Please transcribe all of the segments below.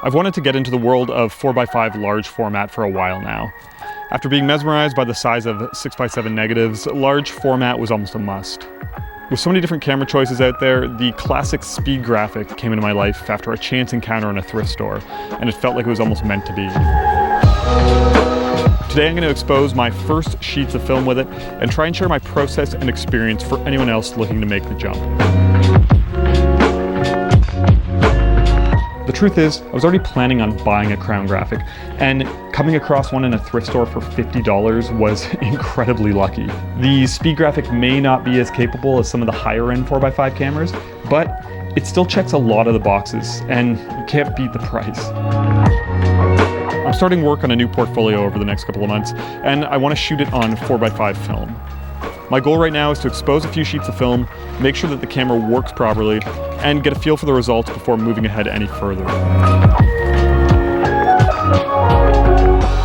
I've wanted to get into the world of 4x5 large format for a while now. After being mesmerized by the size of 6x7 negatives, large format was almost a must. With so many different camera choices out there, the classic speed graphic came into my life after a chance encounter in a thrift store, and it felt like it was almost meant to be. Today I'm going to expose my first sheets of film with it and try and share my process and experience for anyone else looking to make the jump. The truth is, I was already planning on buying a Crown graphic, and coming across one in a thrift store for $50 was incredibly lucky. The speed graphic may not be as capable as some of the higher end 4x5 cameras, but it still checks a lot of the boxes, and you can't beat the price. I'm starting work on a new portfolio over the next couple of months, and I want to shoot it on 4x5 film. My goal right now is to expose a few sheets of film, make sure that the camera works properly, and get a feel for the results before moving ahead any further.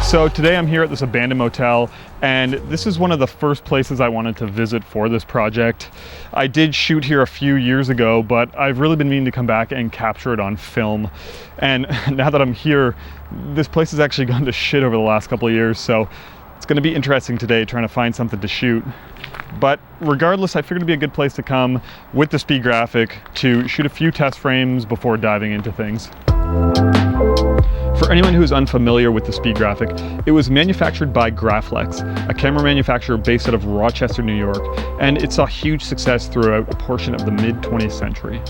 So today I'm here at this abandoned motel, and this is one of the first places I wanted to visit for this project. I did shoot here a few years ago, but I've really been meaning to come back and capture it on film. And now that I'm here, this place has actually gone to shit over the last couple of years, so it's going to be interesting today trying to find something to shoot. But regardless, I figured it'd be a good place to come with the speed graphic to shoot a few test frames before diving into things. For anyone who is unfamiliar with the speed graphic, it was manufactured by Graflex, a camera manufacturer based out of Rochester, New York, and it saw huge success throughout a portion of the mid-20th century.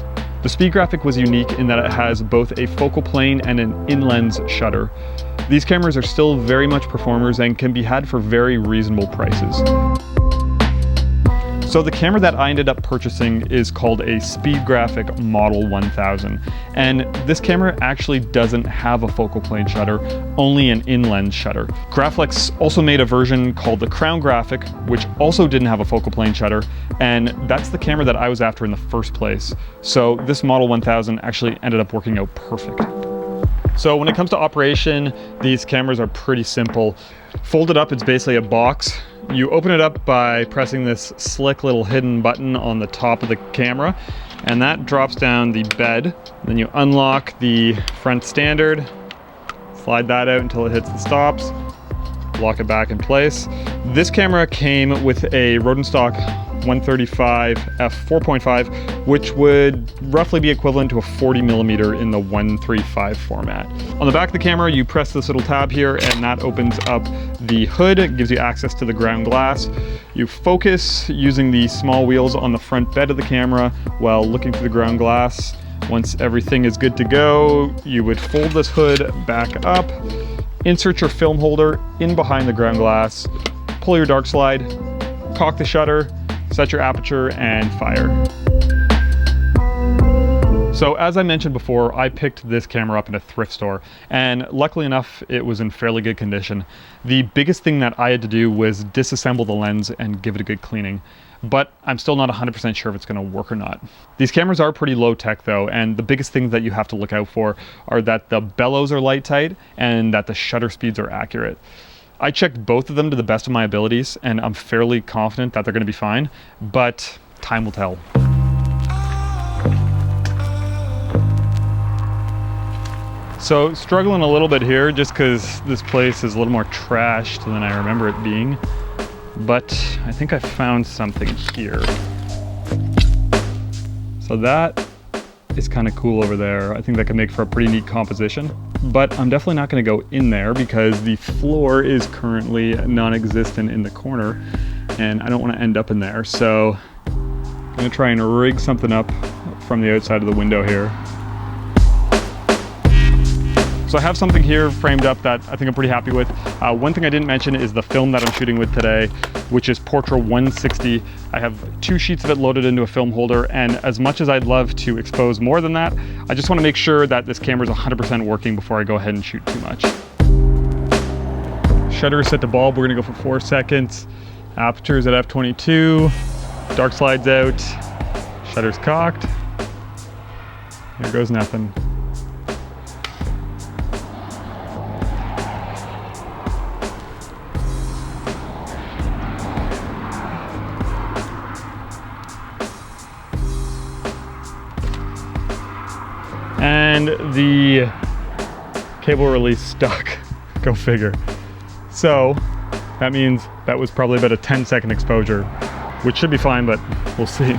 The speed graphic was unique in that it has both a focal plane and an in-lens shutter. These cameras are still very much performers and can be had for very reasonable prices. So the camera that I ended up purchasing is called a Speed Graphic Model 1000, and this camera actually doesn't have a focal plane shutter, only an in-lens shutter. Graflex also made a version called the Crown Graphic, which also didn't have a focal plane shutter, and that's the camera that I was after in the first place. So this Model 1000 actually ended up working out perfect. So when it comes to operation, these cameras are pretty simple. Folded up, it's basically a box. You open it up by pressing this slick little hidden button on the top of the camera, and that drops down the bed. Then you unlock the front standard, slide that out until it hits the stops, lock it back in place. This camera came with a Rodenstock 135 f4.5, which would roughly be equivalent to a 40mm in the 135 format. On the back of the camera, you press this little tab here, and that opens up the hood. It gives you access to the ground glass. You focus using the small wheels on the front bed of the camera while looking through the ground glass. Once everything is good to go, you would fold this hood back up, insert your film holder in behind the ground glass, pull your dark slide, cock the shutter, set your aperture, and fire. So as I mentioned before, I picked this camera up in a thrift store, and luckily enough, it was in fairly good condition. The biggest thing that I had to do was disassemble the lens and give it a good cleaning, but I'm still not 100% sure if it's going to work or not. These cameras are pretty low tech though, and the biggest thing that you have to look out for are that the bellows are light tight and that the shutter speeds are accurate. I checked both of them to the best of my abilities, and I'm fairly confident that they're going to be fine, but time will tell. So struggling a little bit here just because this place is a little more trashed than I remember it being, but I think I found something here. So that is kind of cool over there. I think that could make for a pretty neat composition, but I'm definitely not going to go in there because the floor is currently non-existent in the corner and I don't want to end up in there. So I'm going to try and rig something up from the outside of the window here. So I have something here framed up that I think I'm pretty happy with. One thing I didn't mention is the film that I'm shooting with today, which is Portra 160. I have 2 sheets of it loaded into a film holder, and as much as I'd love to expose more than that, I just want to make sure that this camera is 100% working before I go ahead and shoot too much. Shutter is set to bulb. We're going to go for 4 seconds. Aperture is at f22. Dark slides out. Shutter's cocked. Here goes nothing. And the cable release stuck. Go figure. So that means that was probably about a 10-second exposure, which should be fine, but we'll see.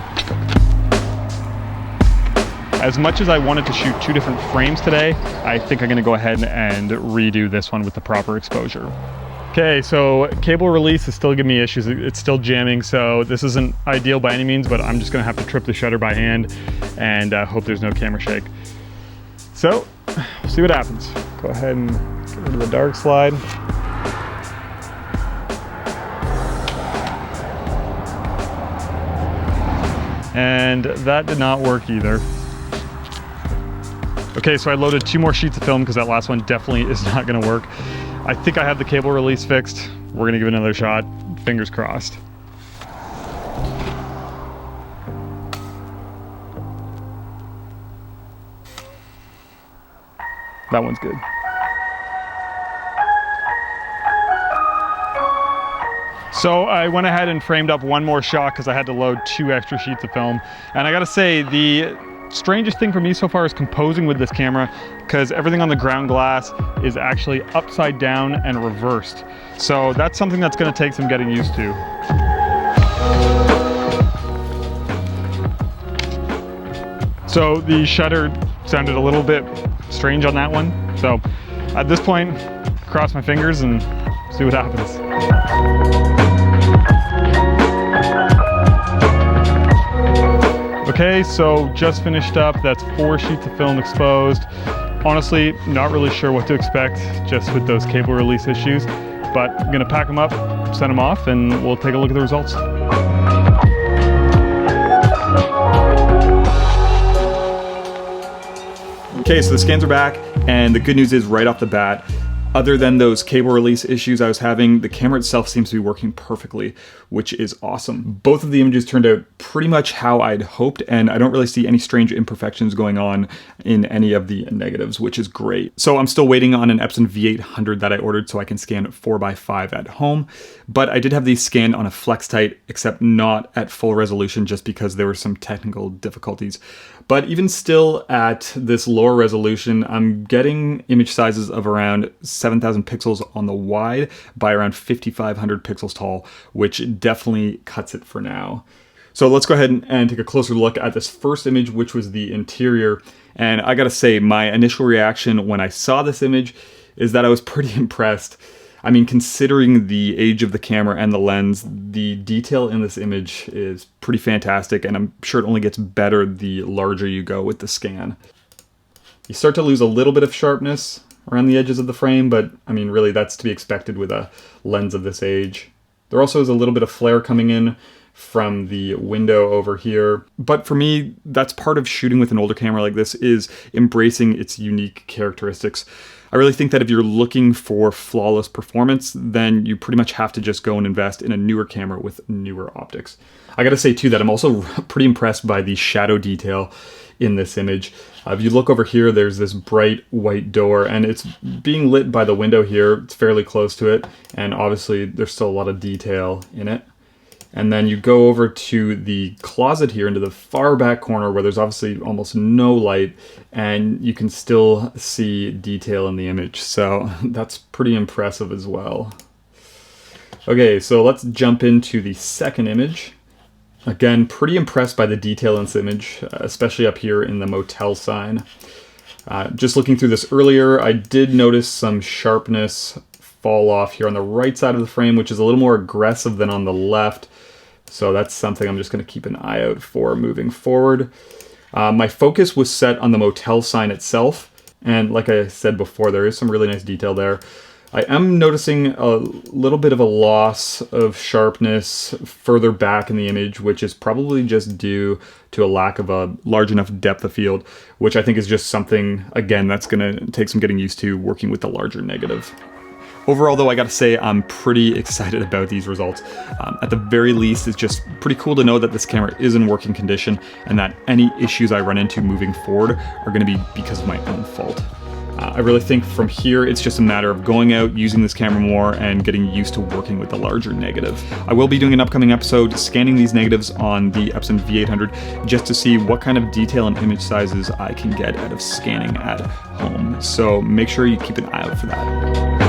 As much as I wanted to shoot 2 different frames today, I think I'm gonna go ahead and redo this one with the proper exposure. Okay, so cable release is still giving me issues. It's still jamming, so this isn't ideal by any means, but I'm just gonna have to trip the shutter by hand and hope there's no camera shake. So, we'll see what happens. Go ahead and get rid of the dark slide. And that did not work either. Okay, so I loaded 2 more sheets of film because that last one definitely is not gonna work. I think I have the cable release fixed. We're gonna give it another shot, fingers crossed. That one's good. So I went ahead and framed up 1 more shot because I had to load 2 extra sheets of film. And I gotta say, the strangest thing for me so far is composing with this camera, because everything on the ground glass is actually upside down and reversed. So that's something that's gonna take some getting used to. So the shutter sounded a little bit strange on that one. So at this point, cross my fingers and see what happens. Okay, so just finished up. That's 4 sheets of film exposed. Honestly, not really sure what to expect just with those cable release issues, but I'm gonna pack them up, send them off, and we'll take a look at the results. Okay, so the scans are back, and the good news is right off the bat, other than those cable release issues I was having, the camera itself seems to be working perfectly, which is awesome. Both of the images turned out pretty much how I'd hoped, and I don't really see any strange imperfections going on in any of the negatives, which is great. So I'm still waiting on an Epson V800 that I ordered so I can scan 4x5 at home, but I did have these scanned on a FlexTight, except not at full resolution just because there were some technical difficulties. But even still at this lower resolution, I'm getting image sizes of around 7,000 pixels on the wide by around 5,500 pixels tall, which definitely cuts it for now. So let's go ahead and take a closer look at this first image, which was the interior. And I gotta say, my initial reaction when I saw this image is that I was pretty impressed. I mean, considering the age of the camera and the lens, the detail in this image is pretty fantastic, and I'm sure it only gets better the larger you go with the scan. You start to lose a little bit of sharpness around the edges of the frame, but I mean, really that's to be expected with a lens of this age. There also is a little bit of flare coming in from the window over here. But for me, that's part of shooting with an older camera like this, is embracing its unique characteristics. I really think that if you're looking for flawless performance, then you pretty much have to just go and invest in a newer camera with newer optics. I gotta say too that I'm also pretty impressed by the shadow detail in this image. If you look over here, there's this bright white door, and it's being lit by the window here. It's fairly close to it, and obviously there's still a lot of detail in it. And then you go over to the closet here into the far back corner where there's obviously almost no light, and you can still see detail in the image. So that's pretty impressive as well. Okay, so let's jump into the second image. Again, pretty impressed by the detail in this image, especially up here in the motel sign. Just looking through this earlier, I did notice some sharpness fall off here on the right side of the frame, which is a little more aggressive than on the left. So that's something I'm just going to keep an eye out for moving forward. My focus was set on the motel sign itself, and like I said before, there is some really nice detail there. I am noticing a little bit of a loss of sharpness further back in the image, which is probably just due to a lack of a large enough depth of field, which I think is just something, again, that's going to take some getting used to working with the larger negative. Overall, though, I gotta say I'm pretty excited about these results. At the very least, it's just pretty cool to know that this camera is in working condition and that any issues I run into moving forward are gonna be because of my own fault. I really think from here, it's just a matter of going out, using this camera more, and getting used to working with the larger negative. I will be doing an upcoming episode scanning these negatives on the Epson V800 just to see what kind of detail and image sizes I can get out of scanning at home. So make sure you keep an eye out for that.